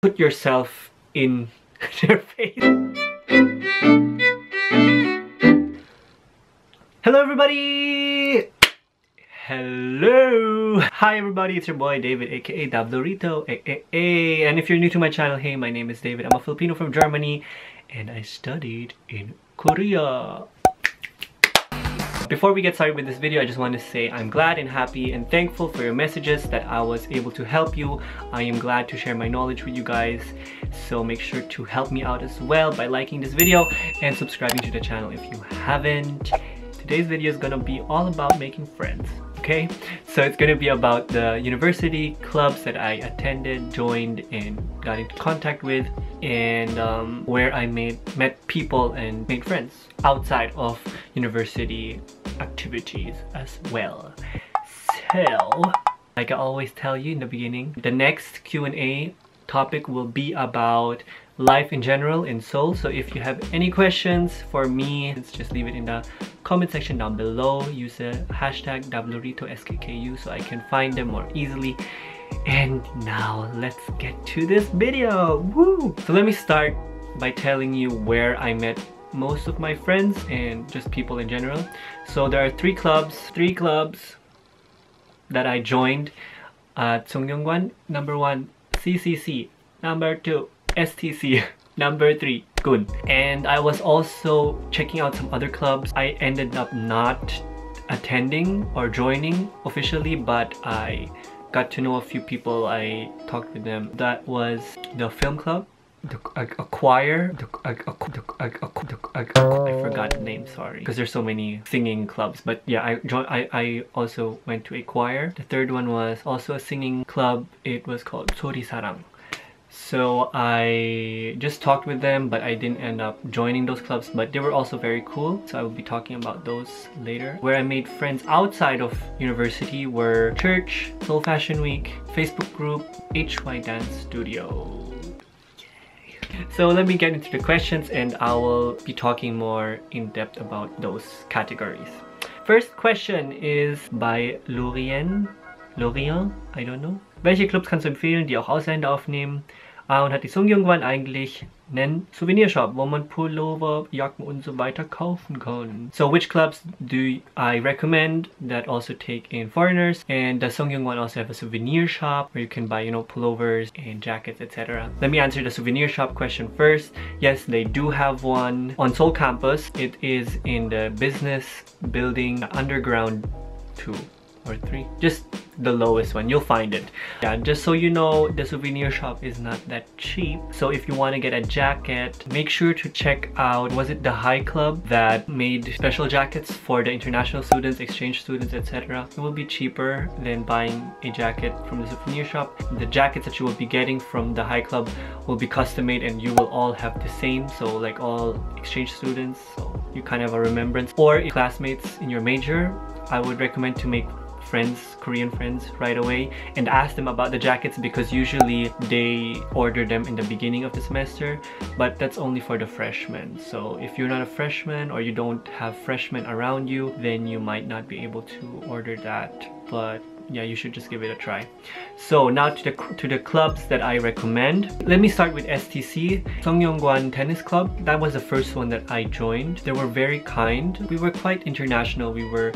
put yourself in their face. Hello everybody! Hello! Hi everybody, it's your boy David aka Davlorito and if you're new to my channel, hey, my name is David. I'm a Filipino from Germany and I studied in Korea. Before we get started with this video, I just want to say I'm glad and happy and thankful for your messages that I was able to help you. I am glad to share my knowledge with you guys, so make sure to help me out as well by liking this video and subscribing to the channel if you haven't. Today's video is gonna be all about making friends, okay? So it's gonna be about the university clubs that I attended, joined, and got into contact with, and where I met people and made friends outside of university activities as well. So, like I always tell you in the beginning, the next Q&A topic will be about life in general in Seoul. So if you have any questions for me, just leave it in the comment section down below. Use the hashtag DavloritoSKKU so I can find them more easily. And now let's get to this video. Woo! So let me start by telling you where I met most of my friends and just people in general. So there are three clubs that I joined at Sungkyunkwan. Number 1, CCC. Number 2, STC. Number 3, Kun. And I was also checking out some other clubs. I ended up not attending or joining officially, but I got to know a few people. I talked with them. That was the film club, I forgot the name, sorry, because there's so many singing clubs. But yeah, I also went to a choir. The third one was also a singing club. It was called Sori Sarang. So I just talked with them, but I didn't end up joining those clubs, but they were also very cool, so I will be talking about those later. Where I made friends outside of university were church, Seoul Fashion Week, Facebook group, HYDanceStudio. So let me get into the questions and I will be talking more in depth about those categories. First question is by Lorien, I don't know. Welche Clubs kannst du empfehlen, die auch Ausländer aufnehmen? Und hat die Sungkyunkwan eigentlich einen Souvenirshop, wo man Pullover, Jacken und so weiter kaufen kann? So which clubs do I recommend that also take in foreigners? And does Sungkyunkwan also have a souvenir shop where you can buy, you know, pullovers and jackets, etc.? Let me answer the souvenir shop question first. Yes, they do have one on Seoul campus. It is in the business building, underground 2 or 3, just the lowest one. You'll find it. Yeah, just so you know, the souvenir shop is not that cheap. So if you want to get a jacket, make sure to check out, was it the High Club that made special jackets for the international students, exchange students, etc. It will be cheaper than buying a jacket from the souvenir shop. The jackets that you will be getting from the High Club will be custom made and you will all have the same, so like all exchange students, so you kind of have a remembrance. Or classmates in your major, I would recommend to make friends, Korean friends, right away and ask them about the jackets, because usually they order them in the beginning of the semester, but that's only for the freshmen. So if you're not a freshman or you don't have freshmen around you, then you might not be able to order that, but yeah, you should just give it a try. So now to the clubs that I recommend. Let me start with STC, Sungkyunkwan Tennis Club. That was the first one that I joined. They were very kind. We were quite international. We were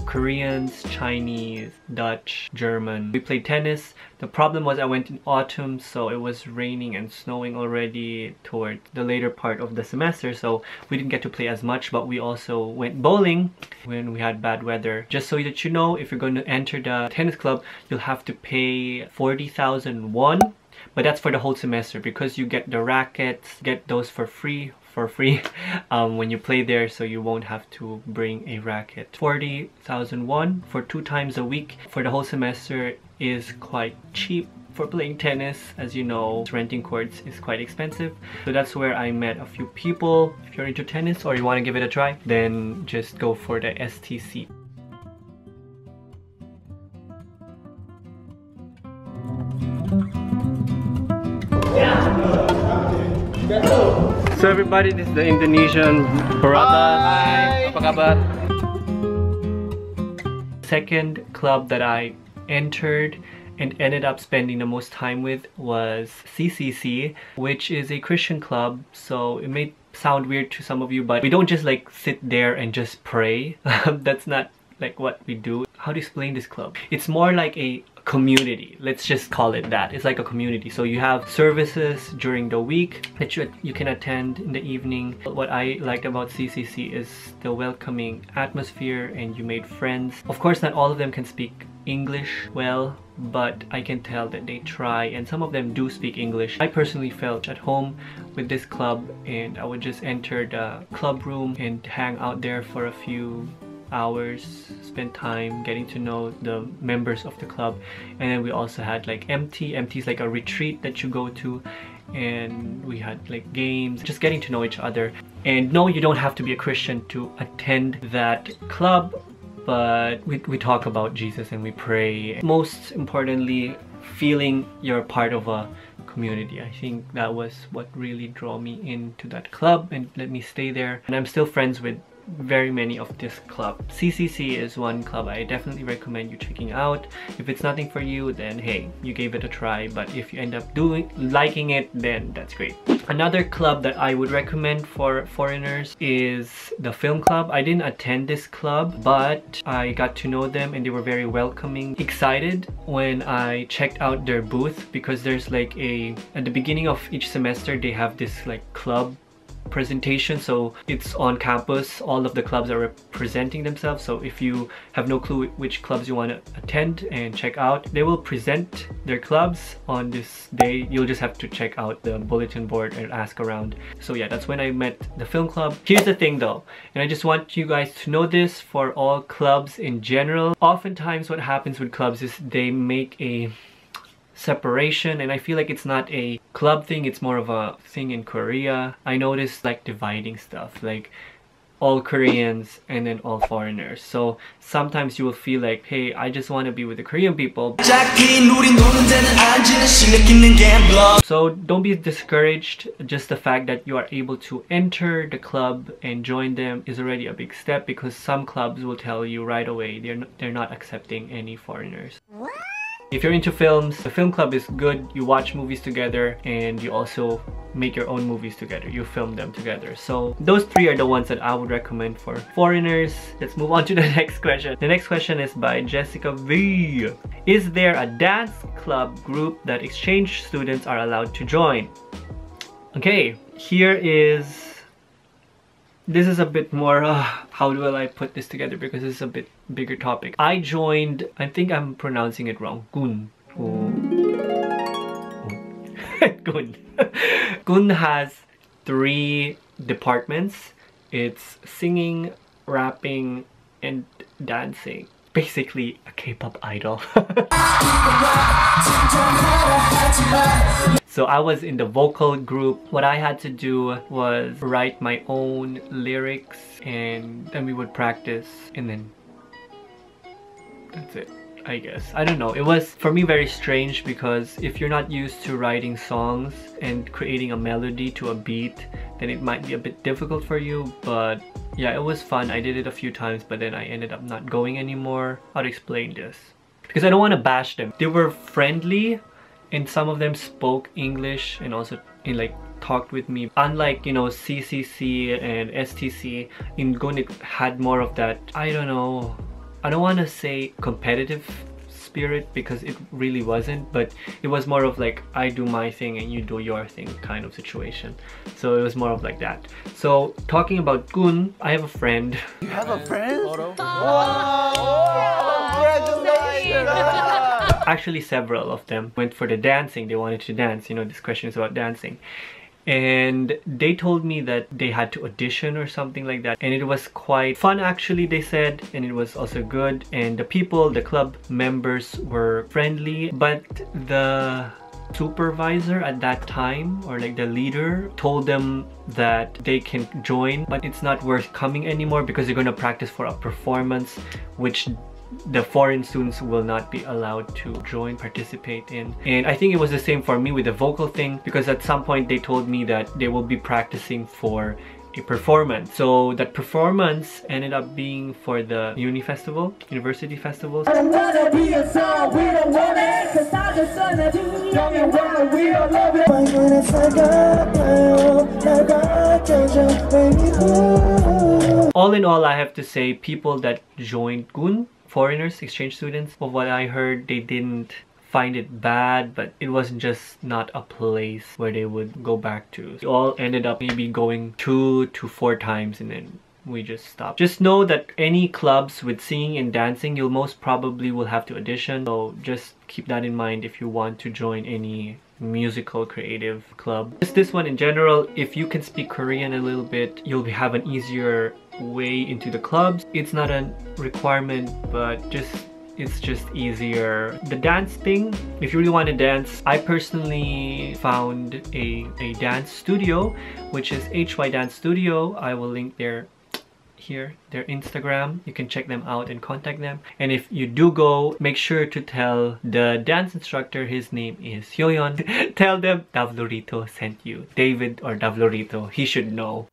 Koreans, Chinese, Dutch, German. We played tennis. The problem was I went in autumn, so it was raining and snowing already toward the later part of the semester, so we didn't get to play as much, but we also went bowling when we had bad weather. Just so that you know, if you're going to enter the tennis club, you'll have to pay 40,000 won, but that's for the whole semester because you get the rackets, get those for free when you play there, so you won't have to bring a racket. 40,000 won for 2 times a week for the whole semester is quite cheap for playing tennis. As you know, renting courts is quite expensive, so that's where I met a few people. If you're into tennis or you want to give it a try, then just go for the STC. So everybody, this is the Indonesian brothers. Hi. Apa kabar? Second club that I entered and ended up spending the most time with was CCC, which is a Christian club. So it may sound weird to some of you, but we don't just like sit there and just pray. That's not like what we do. How to explain this club? It's more like a community, let's just call it that. It's like a community. So you have services during the week that you can attend in the evening. What I liked about CCC is the welcoming atmosphere, and you made friends. Of course, not all of them can speak English well, but I can tell that they try, and some of them do speak English. I personally felt at home with this club, and I would just enter the club room and hang out there for a few hours, spend time getting to know the members of the club. And then we also had like MT is like a retreat that you go to, and we had like games, just getting to know each other. And no, you don't have to be a Christian to attend that club, but we talk about Jesus and we pray. Most importantly, feeling you're part of a community. I think that was what really drew me into that club and let me stay there. And I'm still friends with very many of this club. CCC is one club I definitely recommend you checking out. If it's nothing for you, then hey, you gave it a try, but if you end up liking it, then that's great. Another club that I would recommend for foreigners is the film club. I didn't attend this club, but I got to know them and they were very welcoming. Excited when I checked out their booth, because there's like at the beginning of each semester they have this like club presentation. So it's on campus, all of the clubs are representing themselves. So if you have no clue which clubs you want to attend and check out, they will present their clubs on this day. You'll just have to check out the bulletin board and ask around. So yeah, that's when I met the film club. Here's the thing though, and I just want you guys to know this for all clubs in general. Oftentimes what happens with clubs is they make a separation, and I feel like it's not a club thing, it's more of a thing in Korea. I noticed like dividing stuff, like all Koreans and then all foreigners. So sometimes you will feel like, hey, I just want to be with the Korean people. So don't be discouraged. Just the fact that you are able to enter the club and join them is already a big step, because some clubs will tell you right away they're not accepting any foreigners. If you're into films, the film club is good. You watch movies together and you also make your own movies together. You film them together. So those three are the ones that I would recommend for foreigners. Let's move on to the next question. The next question is by Jessica V. Is there a dance club group that exchange students are allowed to join? Okay, this is a bit more, how will I put this together, because it's a bit bigger topic. I joined, I think I'm pronouncing it wrong, Gun. Gun. Gun has 3 departments. It's singing, rapping, and dancing. Basically a K-pop idol. So I was in the vocal group. What I had to do was write my own lyrics, and then we would practice, and then that's it, I guess. I don't know. It was, for me, very strange, because if you're not used to writing songs and creating a melody to a beat, then it might be a bit difficult for you. But yeah, it was fun. I did it a few times, but then I ended up not going anymore. How to explain this? Because I don't want to bash them. They were friendly, and some of them spoke English and also talked with me. Unlike, you know, CCC and STC, in Gun it had more of that, I don't know, I don't want to say competitive spirit, because it really wasn't, but it was more of like, I do my thing and you do your thing kind of situation. So it was more of like that. So talking about Gun, I have a friend. You have a friend? Actually, several of them went for the dancing. They wanted to dance. You know, this question is about dancing. And they told me that they had to audition or something like that. And it was quite fun, actually, they said. And it was also good. And the people, the club members were friendly. But the supervisor at that time, or like the leader, told them that they can join, but it's not worth coming anymore, because they're going to practice for a performance, which the foreign students will not be allowed to participate in. And I think it was the same for me with the vocal thing, because at some point they told me that they will be practicing for a performance. So that performance ended up being for the university festival. All in all, I have to say people that joined Gun, foreigners, exchange students, of what I heard, they didn't find it bad, but it wasn't just not a place where they would go back to. We all ended up maybe going 2 to 4 times and then we just stopped. Just know that any clubs with singing and dancing, you'll most probably will have to audition. So just keep that in mind if you want to join any musical creative club. Just this one in general, if you can speak Korean a little bit, you'll have an easier way into the clubs. It's not a requirement, but it's just easier. The dance thing, if you really want to dance, I personally found a dance studio, which is HYDanceStudio. I will link their Instagram. You can check them out and contact them. And if you do go, make sure to tell the dance instructor, his name is Hyoyeon. Tell them Davlorito sent you. David or Davlorito, he should know.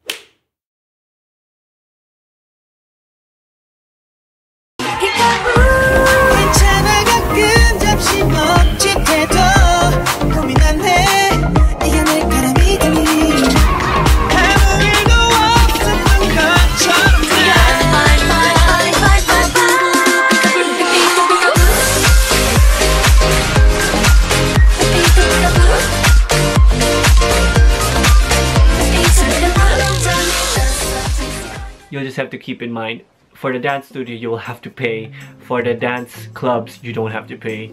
You'll just have to keep in mind, for the dance studio you will have to pay. For the dance clubs you don't have to pay.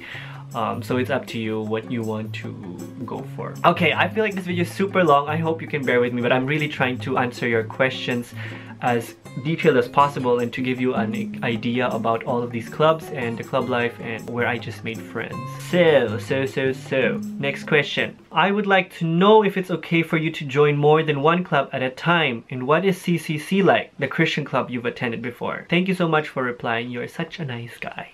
So it's up to you what you want to go for. Okay, I feel like this video is super long. I hope you can bear with me, but I'm really trying to answer your questions as detailed as possible and to give you an idea about all of these clubs and the club life and where I just made friends. So, next question. I would like to know if it's okay for you to join more than one club at a time, and what is CCC like, the Christian club you've attended before? Thank you so much for replying. You're such a nice guy.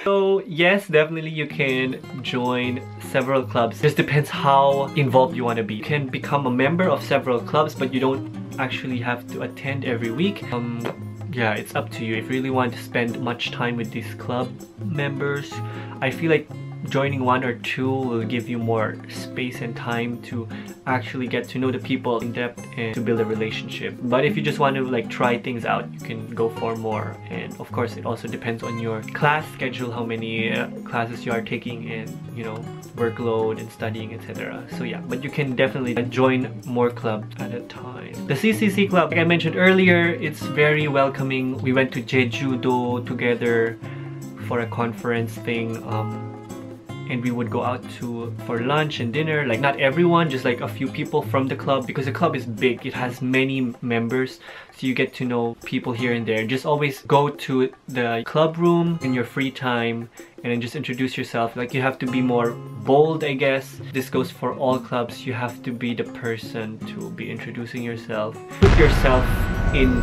So yes, definitely you can join several clubs. Just depends how involved you want to be. You can become a member of several clubs, but you don't actually have to attend every week. Yeah, it's up to you. If you really want to spend much time with these club members, I feel like joining 1 or 2 will give you more space and time to actually get to know the people in depth and to build a relationship. But if you just want to like try things out, you can go for more. And of course, it also depends on your class schedule, how many classes you are taking, and you know, workload and studying, etc. So yeah, but you can definitely join more clubs at a time. The CCC club, like I mentioned earlier, it's very welcoming. We went to Jeju-do together for a conference thing. And we would go out for lunch and dinner. Like not everyone, just like a few people from the club, because the club is big. It has many members, so you get to know people here and there. Just always go to the club room in your free time and then just introduce yourself. Like you have to be more bold, I guess. This goes for all clubs. You have to be the person to be introducing yourself. Put yourself in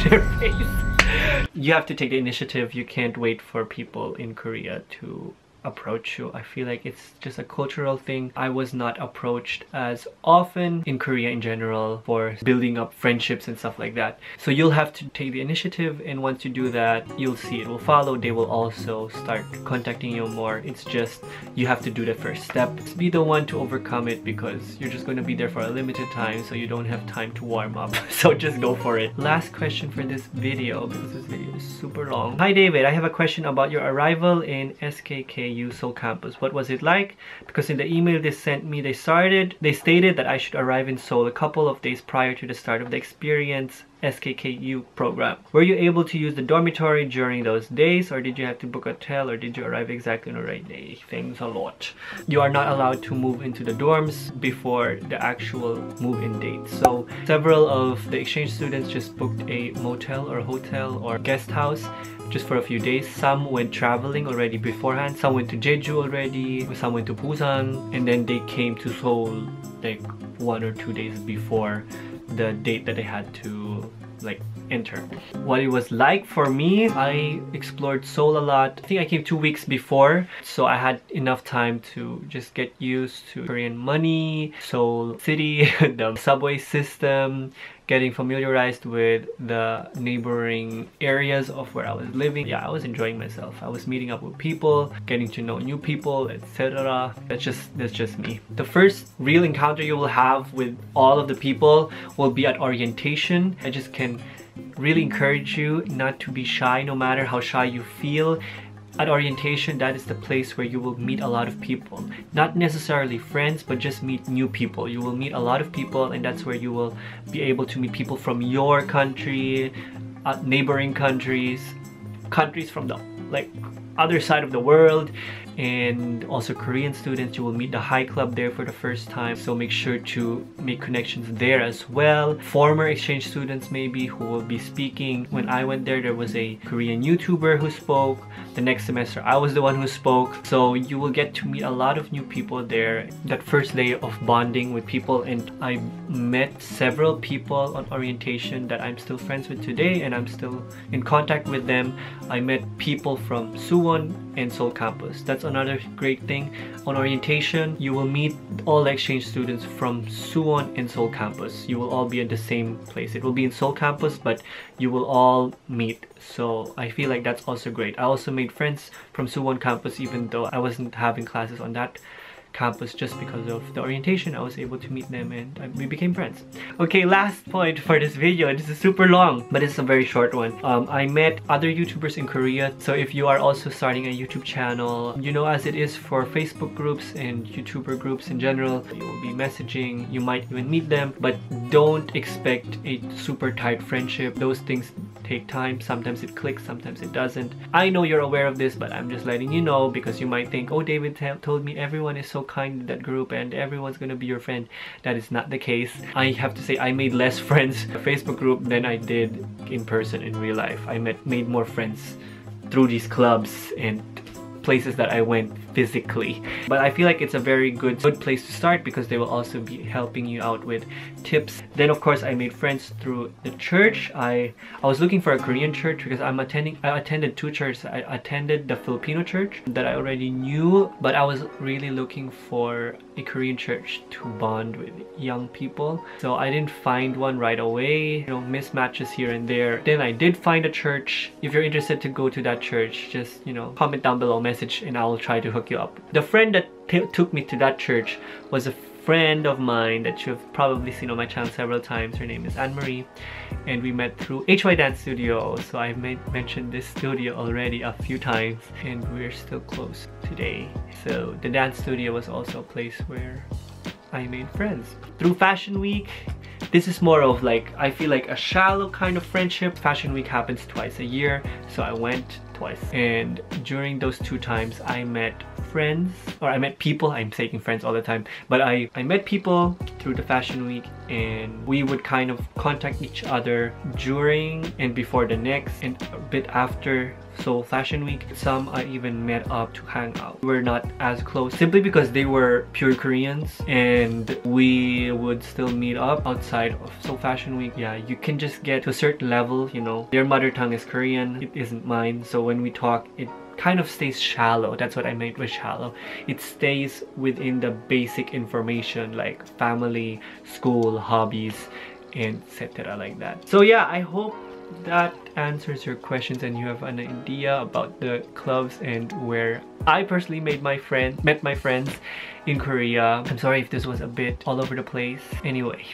their face. You have to take the initiative. You can't wait for people in Korea to approach you. I feel like it's just a cultural thing. I was not approached as often in Korea in general for building up friendships and stuff like that. So you'll have to take the initiative, and once you do that, you'll see it will follow. They will also start contacting you more. It's just you have to do the first step. Be the one to overcome it, because you're just going to be there for a limited time, so you don't have time to warm up. So just go for it. Last question for this video, because this video is super long. Hi David, I have a question about your arrival in SKKU Seoul campus. What was it like? Because in the email they sent me, they stated that I should arrive in Seoul a couple of days prior to the start of the Experience SKKU program. Were you able to use the dormitory during those days, or did you have to book a hotel, or did you arrive exactly on the right day? Thanks a lot. You are not allowed to move into the dorms before the actual move-in date. So several of the exchange students just booked a motel or hotel or guest house just for a few days. Some went traveling already beforehand. Some went to Jeju already. Some went to Busan, and then they came to Seoul like 1 or 2 days before the date that they had to like enter. What it was like for me, I explored Seoul a lot. I think I came 2 weeks before, so I had enough time to just get used to Korean money, Seoul city, the subway system, getting familiarized with the neighboring areas of where I was living. Yeah, I was enjoying myself. I was meeting up with people, getting to know new people, etc. That's just me. The first real encounter you will have with all of the people will be at orientation. I just can really encourage you not to be shy, no matter how shy you feel. At orientation, that is the place where you will meet a lot of people. Not necessarily friends, but just meet new people. You will meet a lot of people, and that's where you will be able to meet people from your country, neighboring countries, countries from the other side of the world, and also Korean students. You will meet the High Club there for the first time, so make sure to make connections there as well. Former exchange students maybe who will be speaking. When I went there was a Korean YouTuber who spoke. The next semester I was the one who spoke, so you will get to meet a lot of new people there. That first day of bonding with people, and I met several people on orientation that I'm still friends with today, and I'm still in contact with them. I met people from Suwon and Seoul campus. That's another great thing. On orientation, you will meet all exchange students from Suwon and Seoul campus. You will all be at the same place. It will be in Seoul campus, but you will all meet. So I feel like that's also great. I also made friends from Suwon campus, even though I wasn't having classes on that campus. Just because of the orientation, I was able to meet them, and we became friends. Okay, last point for this video. This is super long, but it's a very short one. I met other YouTubers in Korea. So if you are also starting a YouTube channel, you know, as it is for Facebook groups and YouTuber groups in general, you will be messaging, you might even meet them, but don't expect a super tight friendship. Those things take time. Sometimes it clicks, sometimes it doesn't. I know you're aware of this, but I'm just letting you know, because you might think, oh, David told me everyone is so kind in that group and everyone's gonna be your friend. That is not the case. I have to say, I made less friends in a Facebook group than I did in person in real life. I made more friends through these clubs and places that I went physically. But I feel like it's a very good place to start, because they will also be helping you out with tips. Then of course I made friends through the church. I was looking for a Korean church because I attended two churches. I attended the Filipino church that I already knew, but I was really looking for a Korean church to bond with young people. So I didn't find one right away, you know, mismatches here and there. Then I did find a church. If you're interested to go to that church, just, you know, comment down below, message, and I will try to hook you up. The friend that took me to that church was a friend of mine that you've probably seen on my channel several times. Her name is Anne-Marie, and we met through HYDanceStudio. So I mentioned this studio already a few times, and we're still close today. So the dance studio was also a place where I made friends. Through Fashion Week, this is more of like, I feel like a shallow kind of friendship. Fashion Week happens twice a year, so I went twice. And during those two times, I met friends, or I met people. I'm saying friends all the time, but I met people through the Fashion Week, and we would kind of contact each other during and before the next, and a bit after. So Fashion Week, some I even met up to hang out. We're not as close simply because they were pure Koreans, and we would still meet up outside of Seoul Fashion Week. Yeah, you can just get to a certain level, you know. Their mother tongue is Korean, it isn't mine, so when we talk, it kind of stays shallow. That's what I meant with shallow. It stays within the basic information like family, school, hobbies, and etc. like that. So yeah, I hope that answers your questions and you have an idea about the clubs and where I personally met my friends in Korea. I'm sorry if this was a bit all over the place. Anyway,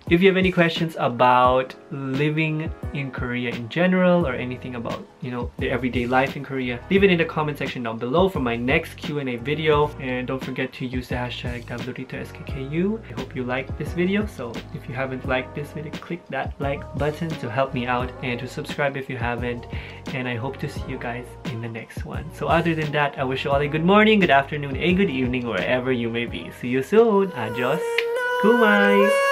if you have any questions about living in Korea in general, or anything about, you know, the everyday life in Korea, leave it in the comment section down below for my next Q&A video. And don't forget to use the hashtag DavloritoSKKU. I hope you liked this video. So if you haven't liked this video, click that like button to help me out, and to subscribe if you haven't. And I hope to see you guys in the next one. So other than that, I wish you all a good morning, good afternoon, a good evening, wherever you may be. See you soon. Adios. Kumai.